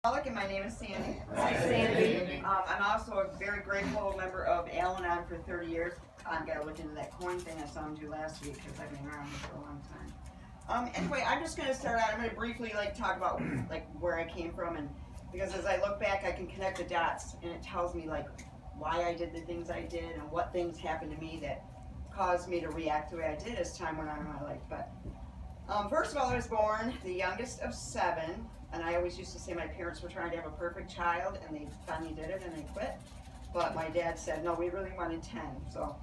And my name is Sandy. Hi, Sandy. I'm also a very grateful member of Alanon for 30 years. I've got to look into that coin thing I saw him do last week because I've been around for a long time. Anyway, I'm just going to start out. I'm going to briefly talk about where I came from, and because as I look back, I can connect the dots, and it tells me why I did the things I did and what things happened to me that caused me to react the way I did as time went on in my life. But first of all, I was born the youngest of 7, and I always used to say my parents were trying to have a perfect child, and they finally did it, and they quit. But my dad said, no, we really wanted 10. So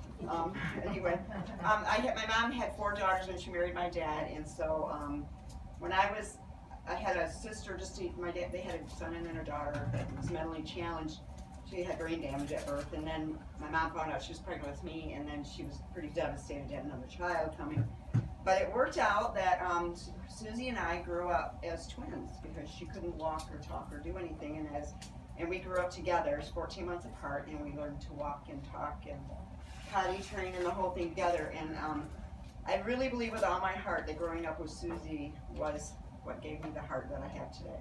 anyway, my mom had 4 daughters when she married my dad, and so when I had a sister, my dad, they had a son and then a daughter that was mentally challenged. She had brain damage at birth, and then my mom found out she was pregnant with me, and then she was pretty devastated to have another child coming. But it worked out that Susie and I grew up as twins because she couldn't walk or talk or do anything, and we grew up together, 14 months apart, and we learned to walk and talk and potty train and the whole thing together. And I really believe with all my heart that growing up with Susie was what gave me the heart that I have today,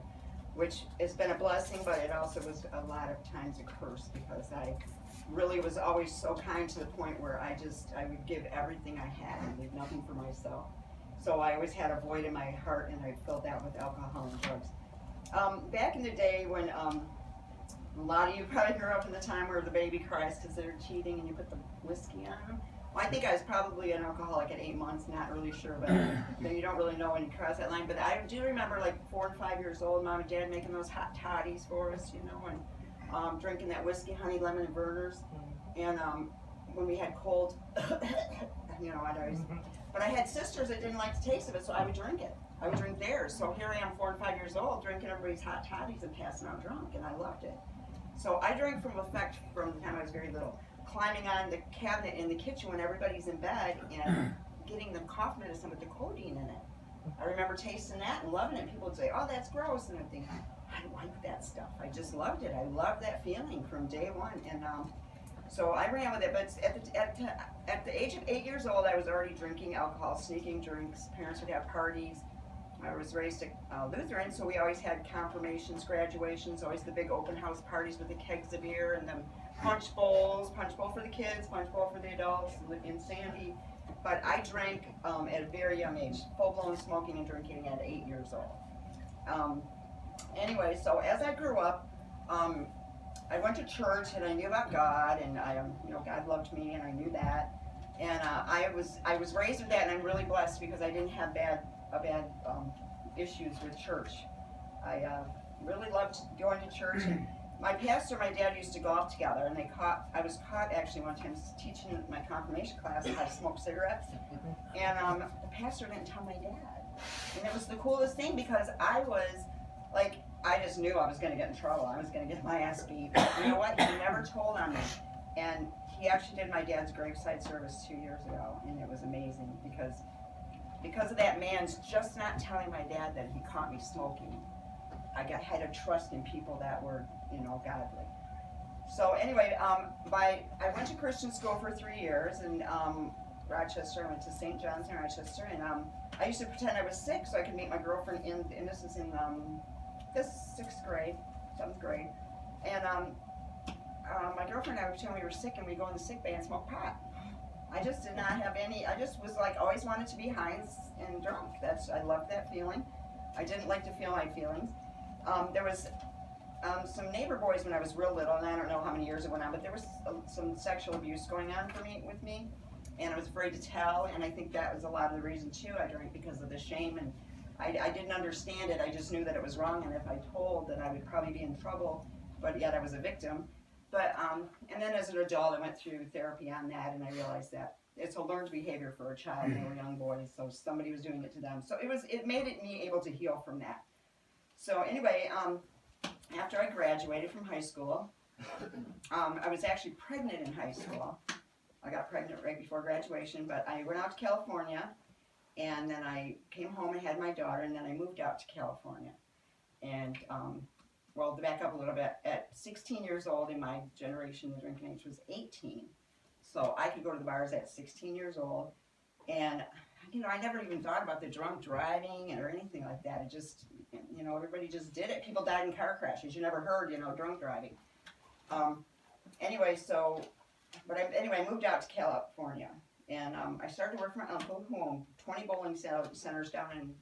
which has been a blessing, but it also was a lot of times a curse because I really was always so kind to the point where I would give everything I had and leave nothing for myself. So I always had a void in my heart, and I filled that with alcohol and drugs. Back in the day when a lot of you probably grew up in the time where the baby cries because they're cheating and you put the whiskey on them. Well, I think I was probably an alcoholic at 8 months, not really sure, but then you don't really know when you cross that line. But I do remember 4 and 5 years old, Mom and Dad making those hot toddies for us, and drinking that whiskey, honey, lemon, and Berners. And when we had cold, I'd always, but I had sisters that didn't like the taste of it, so I would drink it. I would drink theirs. So here I am, 4 and 5 years old, drinking everybody's hot toddies and passing out drunk, and I loved it. So I drank from effect from the time I was very little, climbing on the cabinet in the kitchen when everybody's in bed and getting the cough medicine with the codeine in it. I remember tasting that and loving it. People would say, oh, that's gross, and I'd think, I like that stuff. I just loved it. I loved that feeling from day one. And so I ran with it, but at the age of 8 years old, I was already drinking alcohol, sneaking drinks. Parents would have parties. I was raised a Lutheran, so we always had confirmations, graduations, always the big open house parties with the kegs of beer and the punch bowl for the kids, punch bowl for the adults in Sandi. But I drank at a very young age, full-blown smoking and drinking at 8 years old. Anyway, so as I grew up, I went to church and I knew about God, and God loved me, and I knew that. And I was raised with that, and I'm really blessed because I didn't have bad issues with church. I really loved going to church, and my pastor and my dad used to golf together, and I was caught actually one time teaching my confirmation class how to smoke cigarettes, and the pastor didn't tell my dad. And it was the coolest thing because I just knew I was going to get in trouble. I was going to get my ass beat. You know what? He never told on me. And he actually did my dad's graveside service 2 years ago, and it was amazing because of that man's just not telling my dad that he caught me smoking. I had a trust in people that were, godly. So anyway, I went to Christian school for 3 years in Rochester. I went to St. John's in Rochester, and I used to pretend I was sick so I could meet my girlfriend and this is in this 6th grade, 7th grade. And my girlfriend and I would pretend we were sick, and we'd go in the sick bay and smoke pot. I just did not have any, I just was always wanted to be high and drunk. I loved that feeling. I didn't like to feel my feelings. There was some neighbor boys when I was real little, and I don't know how many years it went on, but there was some sexual abuse going on with me, and I was afraid to tell, and I think that was a lot of the reason too. I drank because of the shame, and I didn't understand it. I just knew that it was wrong, and if I told, that I would probably be in trouble, but yet I was a victim. But and then as an adult, I went through therapy on that, and I realized that it's a learned behavior for a child. They were young boys, so somebody was doing it to them. So it made me able to heal from that. So anyway, after I graduated from high school, I was actually pregnant in high school. I got pregnant right before graduation, but I went out to California, and then I came home and had my daughter, and then I moved out to California. And to back up a little bit, at 16 years old in my generation, the drinking age was 18. So I could go to the bars at 16 years old, and I never even thought about the drunk driving or anything like that. You know, everybody just did it. People died in car crashes. You never heard, you know, drunk driving. Anyway, so, anyway, I moved out to California, and I started to work for my uncle who owned 20 bowling centers down in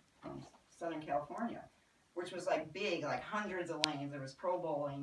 Southern California, which was like big, like hundreds of lanes. There was pro bowling